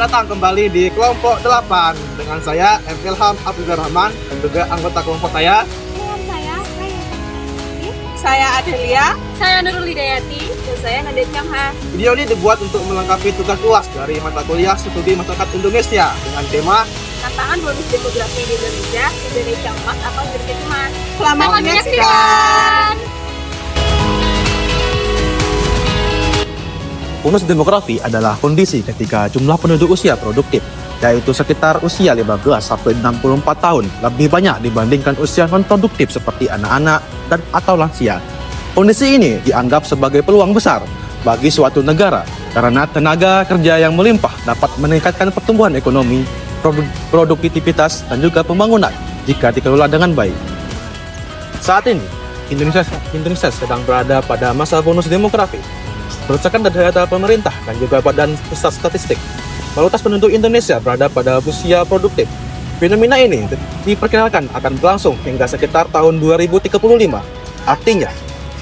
datang kembali di kelompok 8 dengan saya M. Ilham Abdul Rahman dan juga anggota kelompok saya. Dengan Saya Adelia. saya Nurul Hidayati, dan saya Nadia Chamha. Video ini dibuat untuk melengkapi tugas UAS dari mata kuliah Studi Masyarakat Indonesia dengan tema Tantangan bonus demografi di Indonesia Emas atau Indonesia Emas. Selamat menyaksikan. bonus demografi adalah kondisi ketika jumlah penduduk usia produktif, yaitu sekitar usia 15-64 tahun, lebih banyak dibandingkan usia non-produktif seperti anak-anak dan atau lansia. Kondisi ini dianggap sebagai peluang besar bagi suatu negara karena tenaga kerja yang melimpah dapat meningkatkan pertumbuhan ekonomi, produktivitas, dan juga pembangunan jika dikelola dengan baik. Saat ini, Indonesia sedang berada pada masa bonus demografi. Berdasarkan data pemerintah dan juga Badan Pusat Statistik, mayoritas penduduk Indonesia berada pada usia produktif. Fenomena ini diperkirakan akan berlangsung hingga sekitar tahun 2035. Artinya,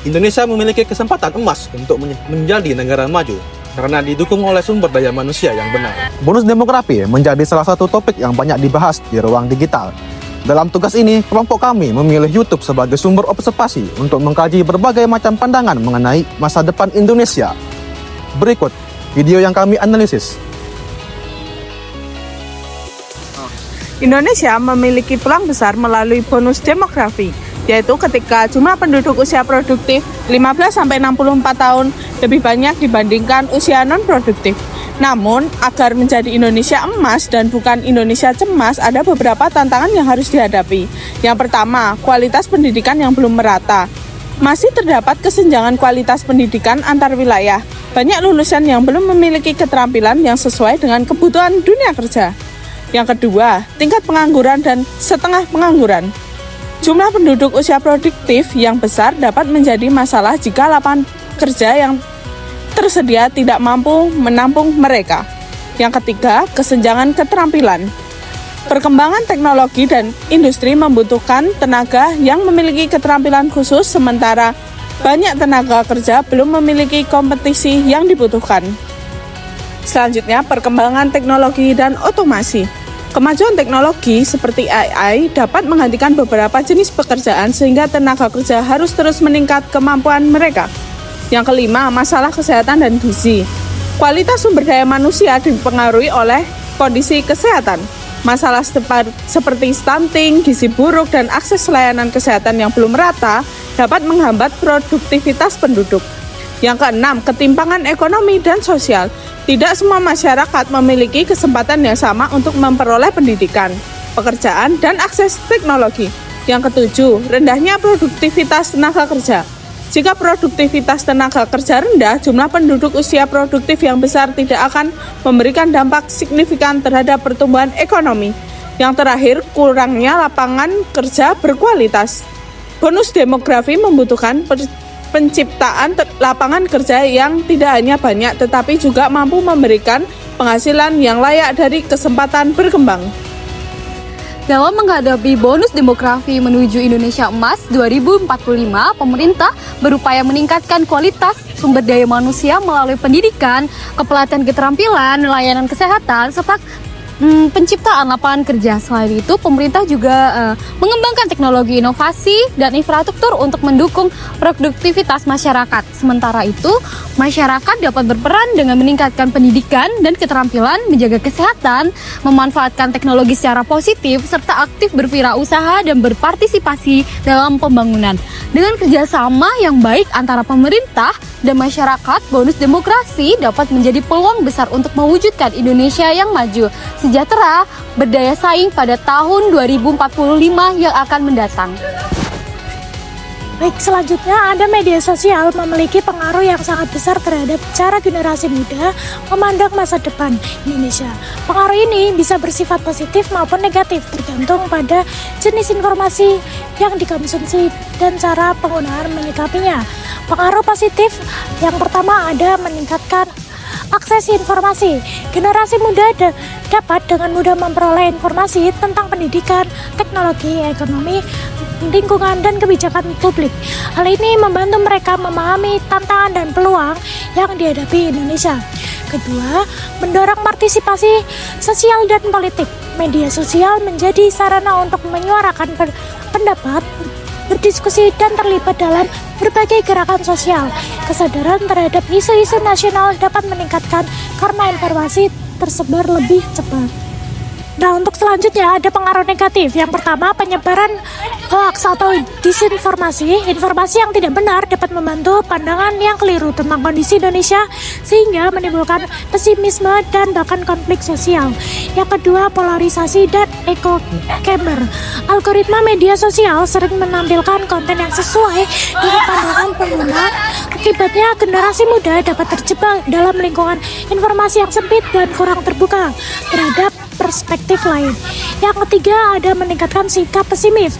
Indonesia memiliki kesempatan emas untuk menjadi negara maju karena didukung oleh sumber daya manusia yang benar. Bonus demografi menjadi salah satu topik yang banyak dibahas di ruang digital. Dalam tugas ini, kelompok kami memilih YouTube sebagai sumber observasi untuk mengkaji berbagai macam pandangan mengenai masa depan Indonesia. Berikut video yang kami analisis. Indonesia memiliki peluang besar melalui bonus demografi, yaitu ketika jumlah penduduk usia produktif 15-64 tahun lebih banyak dibandingkan usia non-produktif. Namun, agar menjadi Indonesia emas dan bukan Indonesia cemas, ada beberapa tantangan yang harus dihadapi. Yang pertama, kualitas pendidikan yang belum merata. Masih terdapat kesenjangan kualitas pendidikan antar wilayah. Banyak lulusan yang belum memiliki keterampilan yang sesuai dengan kebutuhan dunia kerja. Yang kedua, tingkat pengangguran dan setengah pengangguran. Jumlah penduduk usia produktif yang besar dapat menjadi masalah jika lapangan kerja yang tersedia tidak mampu menampung mereka. Yang ketiga, kesenjangan keterampilan. Perkembangan teknologi dan industri membutuhkan tenaga yang memiliki keterampilan khusus, sementara banyak tenaga kerja belum memiliki kompetisi yang dibutuhkan. Selanjutnya, perkembangan teknologi dan otomasi. Kemajuan teknologi seperti AI dapat menggantikan beberapa jenis pekerjaan sehingga tenaga kerja harus terus meningkat kemampuan mereka. Yang kelima, masalah kesehatan dan gizi. Kualitas sumber daya manusia dipengaruhi oleh kondisi kesehatan. Masalah seperti stunting, gizi buruk, dan akses layanan kesehatan yang belum merata dapat menghambat produktivitas penduduk. Yang keenam, ketimpangan ekonomi dan sosial. Tidak semua masyarakat memiliki kesempatan yang sama untuk memperoleh pendidikan, pekerjaan, dan akses teknologi. Yang ketujuh, rendahnya produktivitas tenaga kerja. Jika produktivitas tenaga kerja rendah, jumlah penduduk usia produktif yang besar tidak akan memberikan dampak signifikan terhadap pertumbuhan ekonomi. Yang terakhir, kurangnya lapangan kerja berkualitas. Bonus demografi membutuhkan penciptaan lapangan kerja yang tidak hanya banyak, tetapi juga mampu memberikan penghasilan yang layak dari kesempatan berkembang. Dalam menghadapi bonus demografi menuju Indonesia Emas 2045, pemerintah berupaya meningkatkan kualitas sumber daya manusia melalui pendidikan, kepelatihan keterampilan, layanan kesehatan, serta penciptaan lapangan kerja. Selain itu, pemerintah juga mengembangkan teknologi inovasi dan infrastruktur untuk mendukung produktivitas masyarakat. Sementara itu, masyarakat dapat berperan dengan meningkatkan pendidikan dan keterampilan, menjaga kesehatan, memanfaatkan teknologi secara positif, serta aktif berwirausaha dan berpartisipasi dalam pembangunan. Dengan kerjasama yang baik antara pemerintah dan masyarakat, bonus demografi dapat menjadi peluang besar untuk mewujudkan Indonesia yang maju, sejahtera, berdaya saing pada tahun 2045 yang akan mendatang. Baik, selanjutnya ada media sosial memiliki pengaruh yang sangat besar terhadap cara generasi muda memandang masa depan Indonesia. Pengaruh ini bisa bersifat positif maupun negatif, tergantung pada jenis informasi yang dikonsumsi dan cara penggunaan menyikapinya. Pengaruh positif yang pertama ada meningkatkan akses informasi. Generasi muda dapat dengan mudah memperoleh informasi tentang pendidikan, teknologi, ekonomi, lingkungan, dan kebijakan publik. Hal ini membantu mereka memahami tantangan dan peluang yang dihadapi Indonesia. Kedua, mendorong partisipasi sosial dan politik. Media sosial menjadi sarana untuk menyuarakan pendapat, berdiskusi, dan terlibat dalam berbagai gerakan sosial. Kesadaran terhadap isu-isu nasional dapat meningkatkan karena informasi tersebar lebih cepat. Nah, untuk selanjutnya ada pengaruh negatif. Yang pertama, penyebaran hoax atau disinformasi. Informasi yang tidak benar dapat membantu pandangan yang keliru tentang kondisi Indonesia sehingga menimbulkan pesimisme dan bahkan konflik sosial. Yang kedua, polarisasi dan echo chamber. Algoritma media sosial sering menampilkan konten yang sesuai dengan pandangan pengguna. Akibatnya, generasi muda dapat terjebak dalam lingkungan informasi yang sempit dan kurang terbuka terhadap perspektif lain. Yang ketiga, ada meningkatkan sikap pesimis.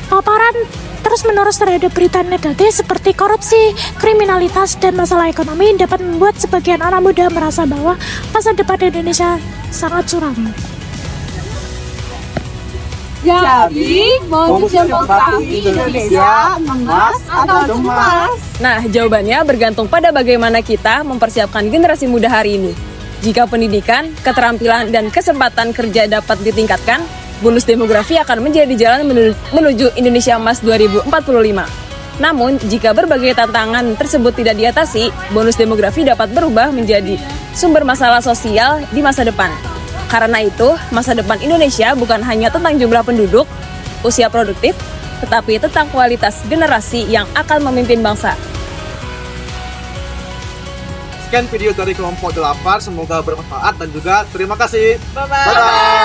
Paparan terus-menerus terhadap berita negatif seperti korupsi, kriminalitas, dan masalah ekonomi dapat membuat sebagian anak muda merasa bahwa masa depan Indonesia sangat suram. Jadi, bonus demografi Indonesia emas atau cemas? Nah, jawabannya bergantung pada bagaimana kita mempersiapkan generasi muda hari ini. Jika pendidikan, keterampilan, dan kesempatan kerja dapat ditingkatkan, bonus demografi akan menjadi jalan menuju Indonesia Emas 2045. Namun, jika berbagai tantangan tersebut tidak diatasi, bonus demografi dapat berubah menjadi sumber masalah sosial di masa depan. Karena itu, masa depan Indonesia bukan hanya tentang jumlah penduduk, usia produktif, tetapi tentang kualitas generasi yang akan memimpin bangsa. Sekian video dari kelompok 8, semoga bermanfaat dan juga terima kasih. Bye-bye. Bye-bye.